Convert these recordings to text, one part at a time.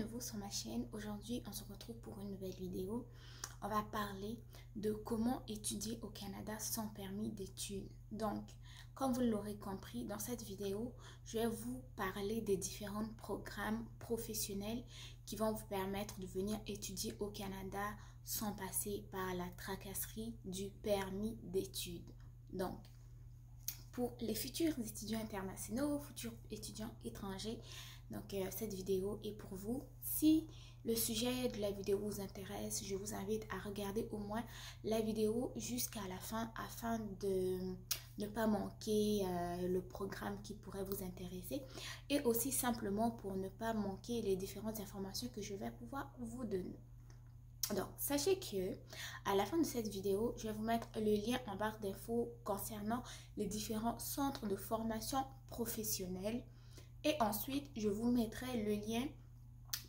nouveau sur ma chaîne. Aujourd'hui, on se retrouve pour une nouvelle vidéo. On va parler de comment étudier au Canada sans permis d'études. Donc, comme vous l'aurez compris, dans cette vidéo, je vais vous parler des différents programmes professionnels qui vont vous permettre de venir étudier au Canada sans passer par la tracasserie du permis d'études. Donc, pour les futurs étudiants internationaux, futurs étudiants étrangers, donc cette vidéo est pour vous. Si le sujet de la vidéo vous intéresse, je vous invite à regarder au moins la vidéo jusqu'à la fin afin de ne pas manquer le programme qui pourrait vous intéresser et aussi simplement pour ne pas manquer les différentes informations que je vais pouvoir vous donner. Donc, sachez que à la fin de cette vidéo, je vais vous mettre le lien en barre d'infos concernant les différents centres de formation professionnelle. Et ensuite, je vous mettrai le lien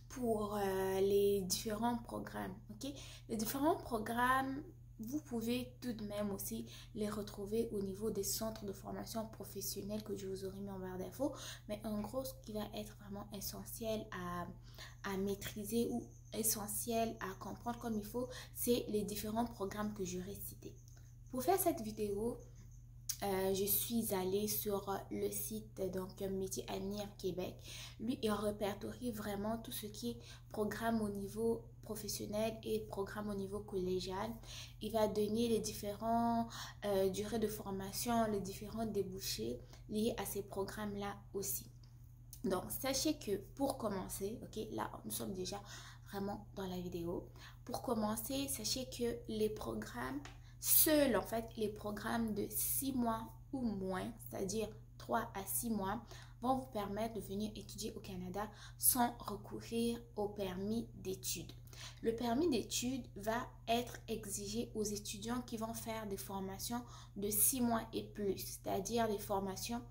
pour les différents programmes. Ok, les différents programmes, vous pouvez tout de même aussi les retrouver au niveau des centres de formation professionnelle que je vous aurai mis en barre d'infos. Mais en gros, ce qui va être vraiment essentiel à maîtriser ou essentiel à comprendre comme il faut, c'est les différents programmes que j'aurai cités. Pour faire cette vidéo, je suis allée sur le site donc Métiers Avenir Québec. Lui, il répertorie vraiment tout ce qui est programme au niveau professionnel et programme au niveau collégial. Il va donner les différents durées de formation, les différents débouchés liés à ces programmes-là aussi. Donc, sachez que pour commencer, ok, là, nous sommes déjà vraiment dans la vidéo. Pour commencer, sachez que les programmes, seuls en fait, les programmes de 6 mois ou moins, c'est-à-dire 3 à 6 mois, vont vous permettre de venir étudier au Canada sans recourir au permis d'études. Le permis d'études va être exigé aux étudiants qui vont faire des formations de 6 mois et plus, c'est-à-dire des formations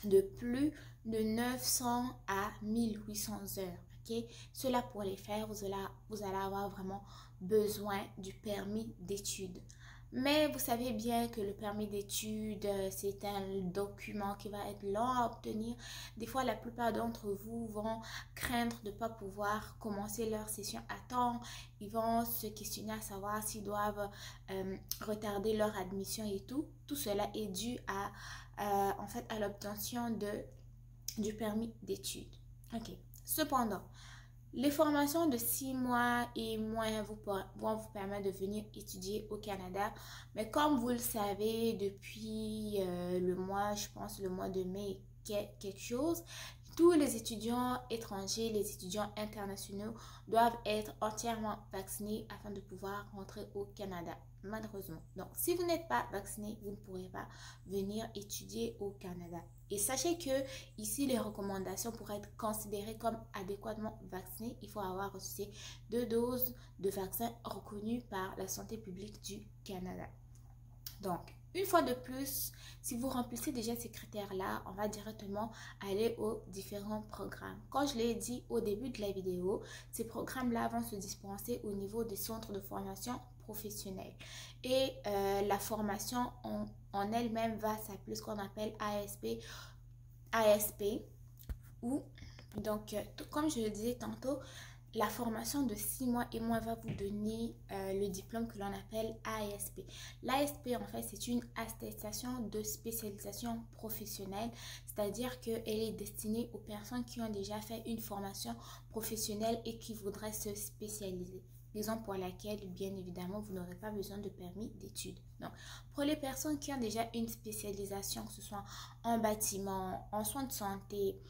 de plus de 900 à 1800 heures. Okay? Cela pour les faire, vous allez avoir vraiment besoin du permis d'études. Mais vous savez bien que le permis d'études, c'est un document qui va être lent à obtenir. Des fois, la plupart d'entre vous vont craindre de ne pas pouvoir commencer leur session à temps. Ils vont se questionner à savoir s'ils doivent retarder leur admission et tout. Tout cela est dû à l'obtention du permis d'études. Ok. Cependant, les formations de 6 mois et moins vont vous permettre de venir étudier au Canada. Mais comme vous le savez, depuis le mois de mai, quelque chose, tous les étudiants étrangers, les étudiants internationaux doivent être entièrement vaccinés afin de pouvoir rentrer au Canada, malheureusement. Donc, si vous n'êtes pas vacciné, vous ne pourrez pas venir étudier au Canada. Et sachez que ici, les recommandations pour être considérées comme adéquatement vaccinées, il faut avoir reçu 2 doses de vaccin reconnues par la santé publique du Canada. Donc, une fois de plus, si vous remplissez déjà ces critères-là, on va directement aller aux différents programmes. Comme je l'ai dit au début de la vidéo, ces programmes-là vont se dispenser au niveau des centres de formation professionnelle. Et la formation en elle-même va s'appeler ce qu'on appelle ASP ou, donc, comme je le disais tantôt, la formation de 6 mois et moins va vous donner le diplôme que l'on appelle ASP. L'ASP, en fait, c'est une attestation de spécialisation professionnelle, c'est-à-dire qu'elle est destinée aux personnes qui ont déjà fait une formation professionnelle et qui voudraient se spécialiser. Raison pour laquelle, bien évidemment, vous n'aurez pas besoin de permis d'études. Donc, pour les personnes qui ont déjà une spécialisation, que ce soit en bâtiment, en soins de santé,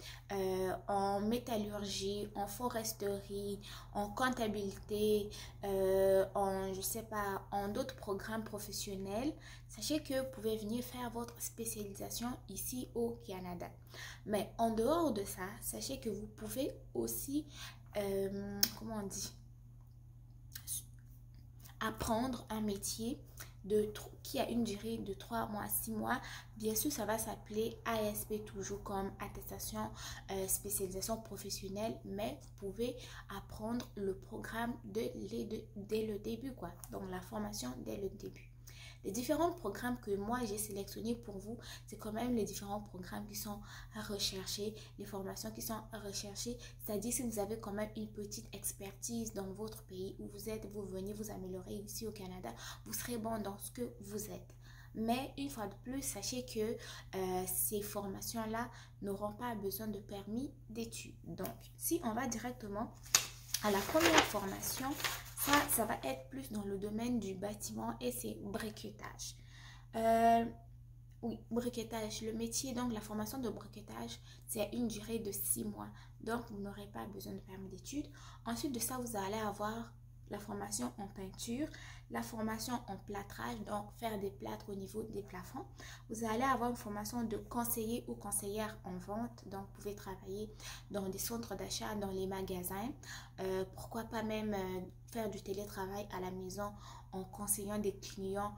en métallurgie, en foresterie, en comptabilité, en d'autres programmes professionnels, sachez que vous pouvez venir faire votre spécialisation ici au Canada. Mais en dehors de ça, sachez que vous pouvez aussi, apprendre un métier qui a une durée de 3 mois à 6 mois. Bien sûr, ça va s'appeler ASP toujours comme attestation spécialisation professionnelle, mais vous pouvez apprendre le programme dès le début, quoi. Donc, la formation dès le début. Les différents programmes que moi j'ai sélectionnés pour vous, c'est quand même les différents programmes qui sont recherchés, les formations qui sont recherchées. C'est-à-dire si vous avez quand même une petite expertise dans votre pays où vous êtes, vous venez vous améliorer ici au Canada, vous serez bon dans ce que vous êtes. Mais une fois de plus, sachez que ces formations-là n'auront pas besoin de permis d'études. Donc, si on va directement à la première formation, ça va être plus dans le domaine du bâtiment et c'est briquetage. Oui, briquetage, le métier, donc la formation de briquetage, c'est une durée de 6 mois. Donc, vous n'aurez pas besoin de permis d'études. Ensuite de ça, vous allez avoir la formation en peinture, la formation en plâtrage, donc faire des plâtres au niveau des plafonds. Vous allez avoir une formation de conseiller ou conseillère en vente, donc vous pouvez travailler dans des centres d'achat, dans les magasins. Pourquoi pas même faire du télétravail à la maison en conseillant des clients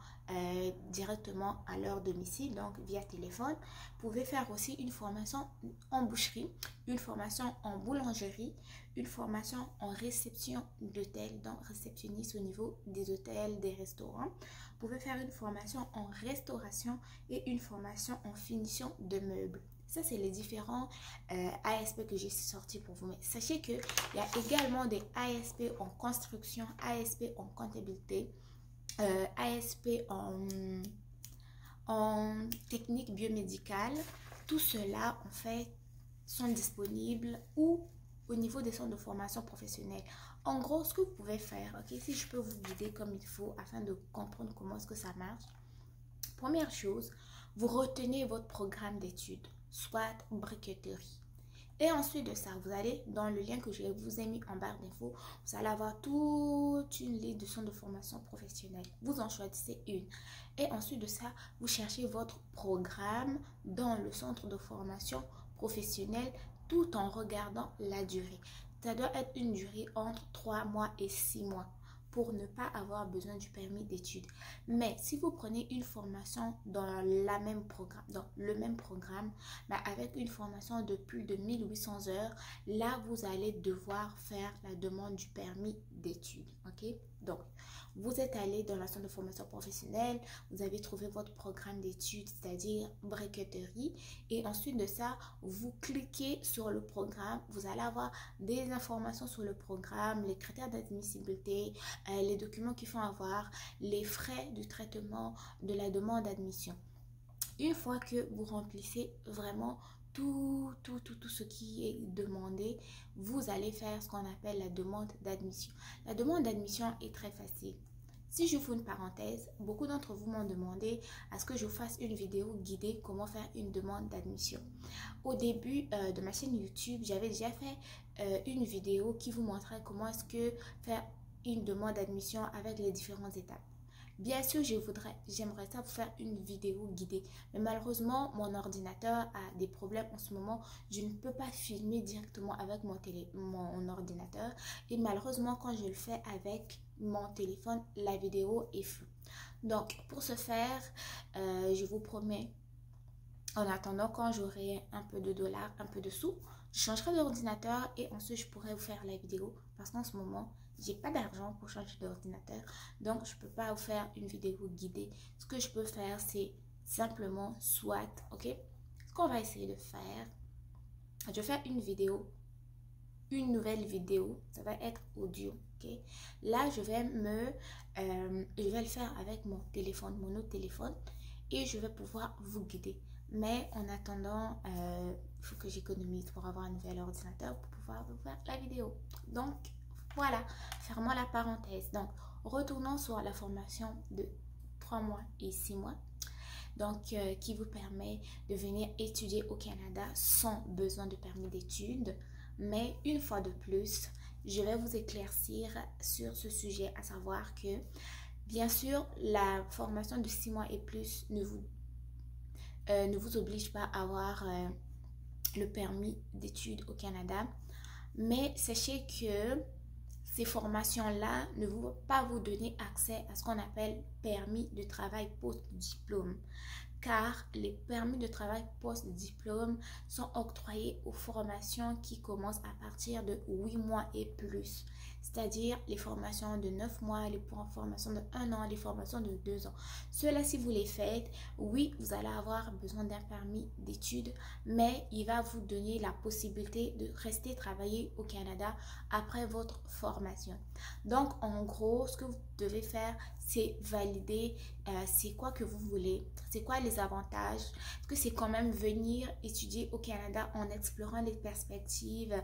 directement à leur domicile, donc via téléphone. Vous pouvez faire aussi une formation en boucherie, une formation en boulangerie, une formation en réception d'hôtel, donc réceptionniste au niveau des hôtels, des restaurants. Vous pouvez faire une formation en restauration et une formation en finition de meubles. Ça, c'est les différents ASP que j'ai sortis pour vous. Mais sachez qu'il y a également des ASP en construction, ASP en comptabilité, ASP en technique biomédicale. Tout cela, en fait, sont disponibles ou au niveau des centres de formation professionnelle. En gros, ce que vous pouvez faire, ok, si je peux vous guider comme il faut afin de comprendre comment est-ce que ça marche. Première chose, vous retenez votre programme d'études, soit briqueterie. Et ensuite de ça, vous allez dans le lien que je vous ai mis en barre d'infos, vous allez avoir toute une liste de centres de formation professionnelle. Vous en choisissez une. Et ensuite de ça, vous cherchez votre programme dans le centre de formation professionnelle tout en regardant la durée. Ça doit être une durée entre 3 mois et 6 mois pour ne pas avoir besoin du permis d'études. Mais si vous prenez une formation dans le même programme, avec une formation de plus de 1800 heures, là, vous allez devoir faire la demande du permis d'études. Ok? Donc, vous êtes allé dans la centre de formation professionnelle, vous avez trouvé votre programme d'études, c'est-à-dire briqueterie, et ensuite de ça, vous cliquez sur le programme, vous allez avoir des informations sur le programme, les critères d'admissibilité, les documents qu'il faut avoir, les frais du traitement de la demande d'admission. Une fois que vous remplissez vraiment tout ce qui est demandé, vous allez faire ce qu'on appelle la demande d'admission. La demande d'admission est très facile. Si je fais une parenthèse, beaucoup d'entre vous m'ont demandé à ce que je fasse une vidéo guidée comment faire une demande d'admission. Au début de ma chaîne YouTube, j'avais déjà fait une vidéo qui vous montrait comment est-ce que faire une demande d'admission avec les différentes étapes. Bien sûr, j'aimerais ça vous faire une vidéo guidée. Mais malheureusement, mon ordinateur a des problèmes en ce moment. Je ne peux pas filmer directement avec mon ordinateur. Et malheureusement, quand je le fais avec mon téléphone, la vidéo est floue. Donc, pour ce faire, je vous promets, en attendant, quand j'aurai un peu de dollars, un peu de sous, je changerai d'ordinateur et ensuite je pourrai vous faire la vidéo. Parce qu'en ce moment, j'ai pas d'argent pour changer d'ordinateur, donc je peux pas vous faire une vidéo guidée. Ce que je peux faire, c'est simplement ok, ce qu'on va essayer de faire, je vais faire une nouvelle vidéo, ça va être audio, ok. Là, je vais le faire avec mon téléphone, mon autre téléphone, et je vais pouvoir vous guider. Mais en attendant, il faut que j'économise pour avoir un nouvel ordinateur pour pouvoir vous faire la vidéo. Donc, voilà, fermons la parenthèse. Donc, retournons sur la formation de 3 mois et 6 mois. Donc, qui vous permet de venir étudier au Canada sans besoin de permis d'études. Mais une fois de plus, je vais vous éclaircir sur ce sujet, à savoir que, bien sûr, la formation de 6 mois et plus ne vous oblige pas à avoir le permis d'études au Canada. Mais sachez que ces formations-là ne vont pas vous donner accès à ce qu'on appelle permis de travail post-diplôme. car les permis de travail post-diplôme sont octroyés aux formations qui commencent à partir de 8 mois et plus. C'est-à-dire les formations de 9 mois, les formations de 1 an, les formations de 2 ans. Cela, si vous les faites, oui, vous allez avoir besoin d'un permis d'études, mais il va vous donner la possibilité de rester travailler au Canada après votre formation. Donc, en gros, ce que vous devez faire, c'est valider c'est quoi que vous voulez, c'est quoi les avantages, est-ce que c'est quand même venir étudier au Canada en explorant les perspectives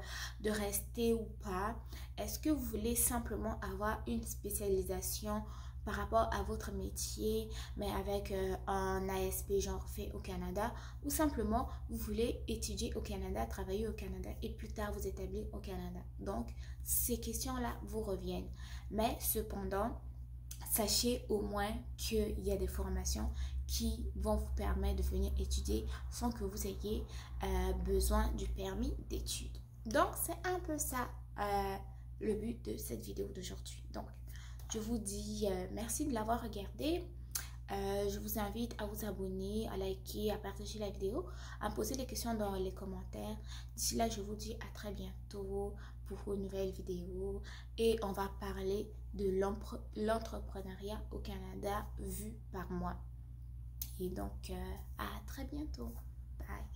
de rester ou pas, est-ce que vous voulez simplement avoir une spécialisation par rapport à votre métier, mais avec un ASP genre fait au Canada, ou simplement vous voulez étudier au Canada, travailler au Canada et plus tard vous établir au Canada. Donc, ces questions-là vous reviennent. Mais cependant, sachez au moins qu'il y a des formations qui vont vous permettre de venir étudier sans que vous ayez besoin du permis d'études. Donc, c'est un peu ça le but de cette vidéo d'aujourd'hui. Donc, je vous dis merci de l'avoir regardé. Je vous invite à vous abonner, à liker, à partager la vidéo, à me poser des questions dans les commentaires. D'ici là, je vous dis à très bientôt pour une nouvelle vidéo et on va parler de l'entrepreneuriat au Canada vu par moi. Et donc, à très bientôt. Bye.